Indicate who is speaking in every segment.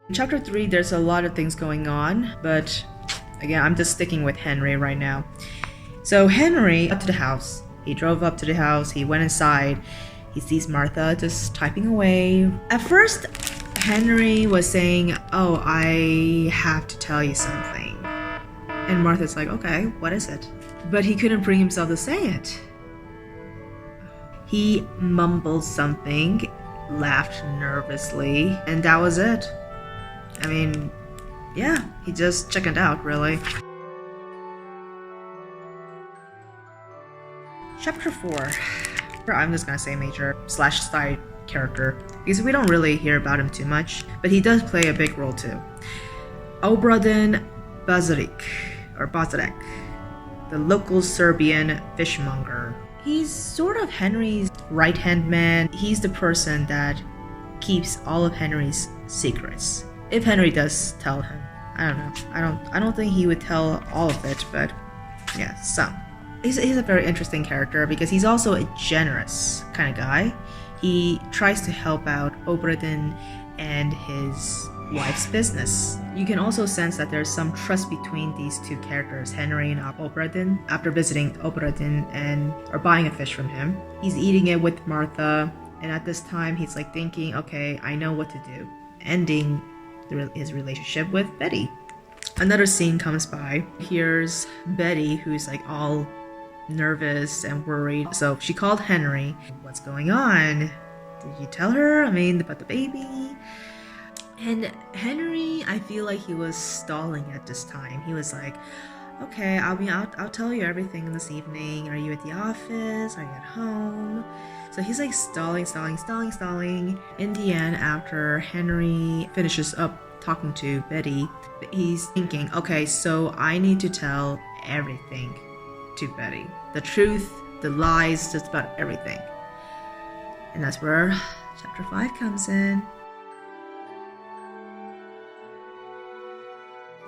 Speaker 1: In chapter 3, there's a lot of things going on, but again, I'm just sticking with Henry right now. So Henry got to the house. He drove up to the house, he went inside, he sees Martha just typing away. At first, Henry was saying, "Oh, I have to tell you something." And Martha's like, "Okay, what is it?" But he couldn't bring himself to say it. He mumbled something, laughed nervously, and that was it. I mean, yeah, he just chickened out, really. Chapter 4. I'm just gonna say major / side character, because we don't really hear about him too much, but he does play a big role too. Obradin Bazarek, the local Serbian fishmonger. He's sort of Henry's right-hand man. He's the person that keeps all of Henry's secrets. If Henry does tell him. I don't know. I don't think he would tell all of it, but yeah, some. He's a very interesting character because he's also a generous kind of guy. He tries to help out Obradin and his wife's business. You can also sense that there's some trust between these two characters, Henry and Obradin. After visiting Obradin or buying a fish from him, he's eating it with Martha, and at this time he's like thinking, okay, I know what to do. Ending his relationship with Betty. Another scene comes by. Here's Betty, who's like all nervous and worried. So she called Henry. What's going on? Did you tell her? I mean, about the baby? And Henry, I feel like he was stalling at this time. He was like, okay, I'll tell you everything this evening. Are you at the office? Are you at home? So he's like stalling. In the end, after Henry finishes up talking to Betty, he's thinking, okay, so I need to tell everything to Betty. The truth, the lies, just about everything. And that's where chapter 5 comes in.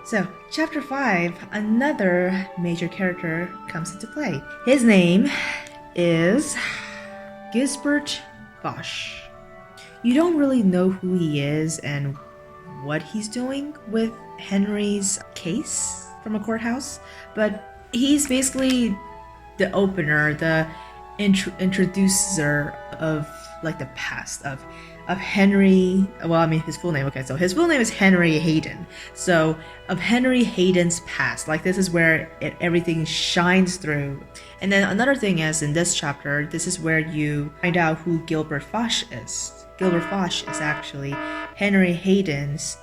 Speaker 1: So, chapter 5, another major character comes into play. His name is Gisbert Bosch. You don't really know who he is and what he's doing with Henry's case from a courthouse, but he's basically the opener, the introducer of like the past of Henry. Well, I mean his full name. Okay, so his full name is Henry Hayden. So of Henry Hayden's past, like this is where everything shines through. And then another thing is in this chapter, this is where you find out who Gilbert Foch is. Gilbert Foch is actually Henry Hayden's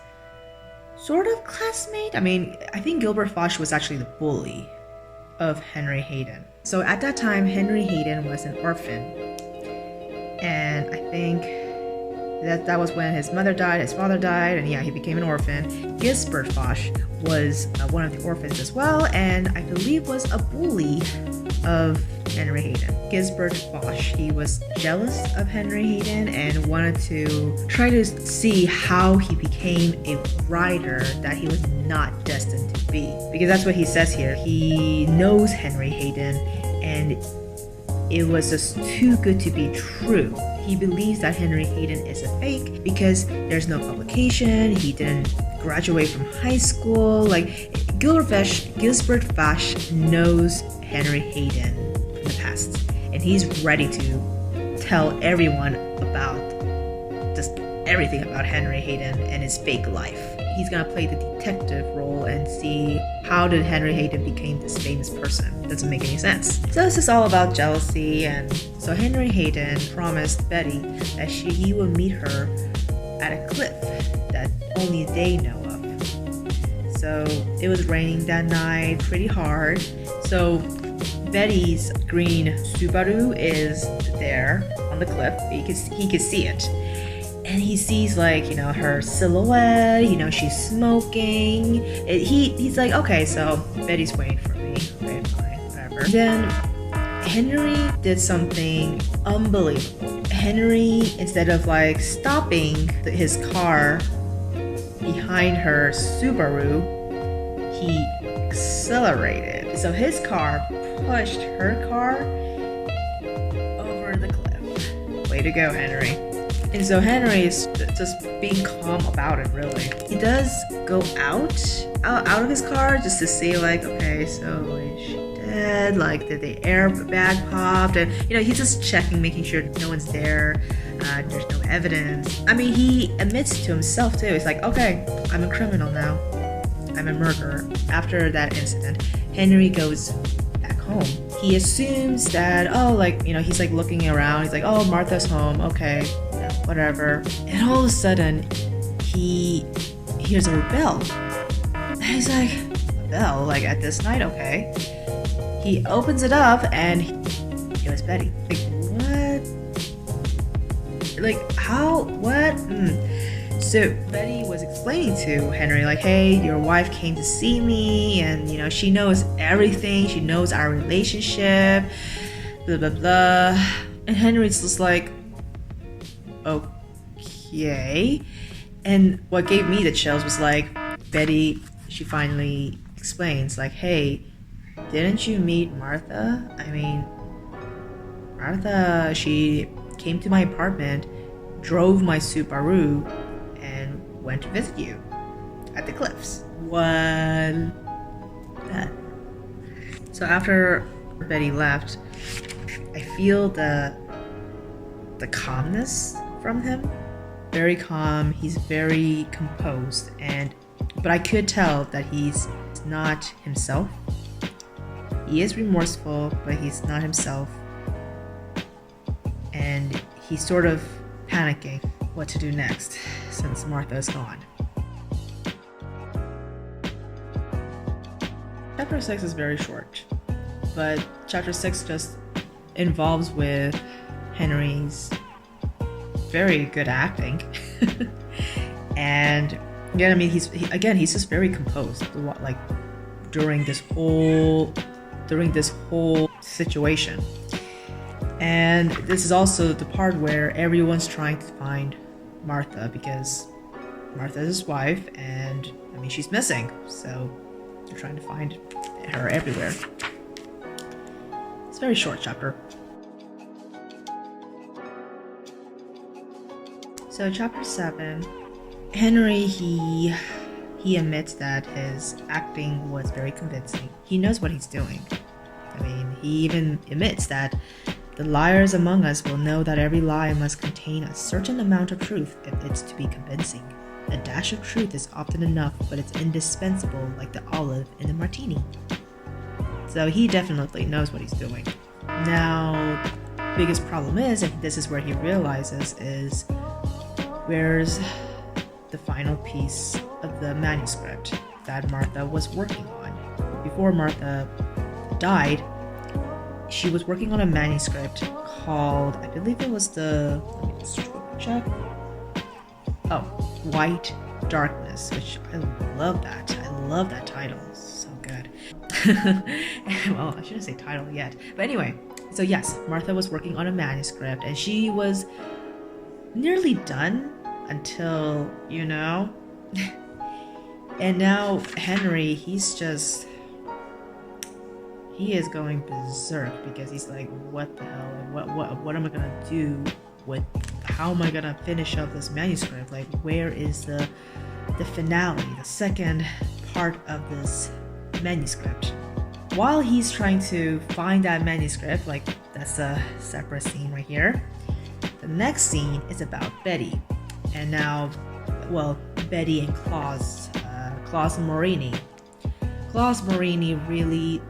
Speaker 1: sort of classmate. I mean, I think Gilbert Foch was actually the bully of Henry Hayden. So at that time, Henry Hayden was an orphan. And I think that was when his mother died, his father died, and yeah, he became an orphan. Gisbert Foch was one of the orphans as well, and I believe was a bully of Henry Hayden. Gisbert Foch, he was jealous of Henry Hayden and wanted to try to see how he became a writer that he was not destined to be. Because that's what he says here. He knows Henry Hayden and it was just too good to be true. He believes that Henry Hayden is a fake because there's no publication, he didn't graduate from high school. Like, Gisbert Foch knows Henry Hayden from the past, and he's ready to tell everyone about just everything about Henry Hayden and his fake life. He's gonna play the detective role and see how did Henry Hayden become this famous person. Doesn't make any sense. So this is all about jealousy, and so Henry Hayden promised Betty that he would meet her at a cliff that only they know of. So it was raining that night pretty hard. So Betty's green Subaru is there on the cliff. He could see it. And he sees, like, you know, her silhouette, you know, she's smoking. He's like, okay, so Betty's waiting for me. Okay, fine, whatever. Then Henry did something unbelievable. Henry, instead of like stopping his car behind her Subaru, he accelerated. So his car pushed her car over the cliff. Way to go, Henry. And so Henry is just being calm about it, really. He does go out of his car just to see, like, okay, so is she dead? Like, did the airbag popped? And, he's just checking, making sure no one's there. There's no evidence. I mean, he admits to himself, too. He's like, okay, I'm a criminal now. I'm a murderer. After that incident, Henry goes back home. He assumes that, he's like looking around. He's like, oh, Martha's home. Okay, whatever. And all of a sudden, he hears a bell. And he's like, a bell? Like at this night? Okay. He opens it up and it was Betty. Like, what? Like, how? What? So Betty was explaining to Henry, like, hey, your wife came to see me and, she knows everything. She knows our relationship, blah, blah, blah. And Henry's just like, okay. And what gave me the chills was like, Betty, she finally explains, like, hey, didn't you meet Martha? I mean, Martha, she came to my apartment, drove my Subaru, and went to visit you at the cliffs. What? That. So after Betty left, I feel the calmness from him. Very calm. He's very composed, but I could tell that he's not himself. He is remorseful, but he's not himself, and he's sort of panicking what to do next since Martha's gone. Chapter 6 is very short, but chapter 6 just involves with Henry's very good acting. And again, I mean, he's just very composed, like during this whole situation. And this is also the part where everyone's trying to find Martha, because Martha is his wife, and I mean, she's missing, so they're trying to find her everywhere. It's a very short chapter. So chapter 7, Henry, he admits that his acting was very convincing. He knows what he's doing. I mean, he even admits that the liars among us will know that every lie must contain a certain amount of truth if it's to be convincing. A dash of truth is often enough, but it's indispensable, like the olive in the martini. So he definitely knows what he's doing. Now, the biggest problem is, and this is where he realizes, is where's the final piece of the manuscript that Martha was working on. Before Martha died, she was working on a manuscript called, I believe it was let me just check. Oh, White Darkness, which I love that. I love that title. It's so good. Well, I shouldn't say title yet. But anyway, so yes, Martha was working on a manuscript and she was nearly done until, and now Henry, he is going berserk because he's like, what the hell? What am I gonna do how am I gonna finish up this manuscript? Like, where is the finale, the second part of this manuscript? While he's trying to find that manuscript, like that's a separate scene right here, the next scene is about Betty. And now, Betty and Klaus Morini. Klaus Morini really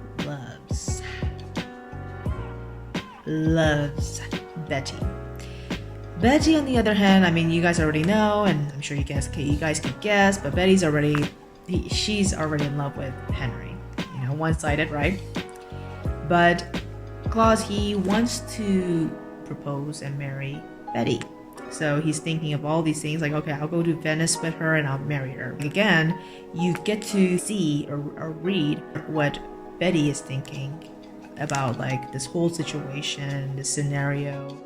Speaker 1: loves Betty. Betty, on the other hand, I mean, you guys already know, and I'm sure you guys can guess, but Betty's she's already in love with Henry. One-sided, right? But Klaus, he wants to propose and marry Betty. So he's thinking of all these things, like, okay, I'll go to Venice with her and I'll marry her. Again, you get to see or read what Betty is thinking about, like, this whole situation, this scenario.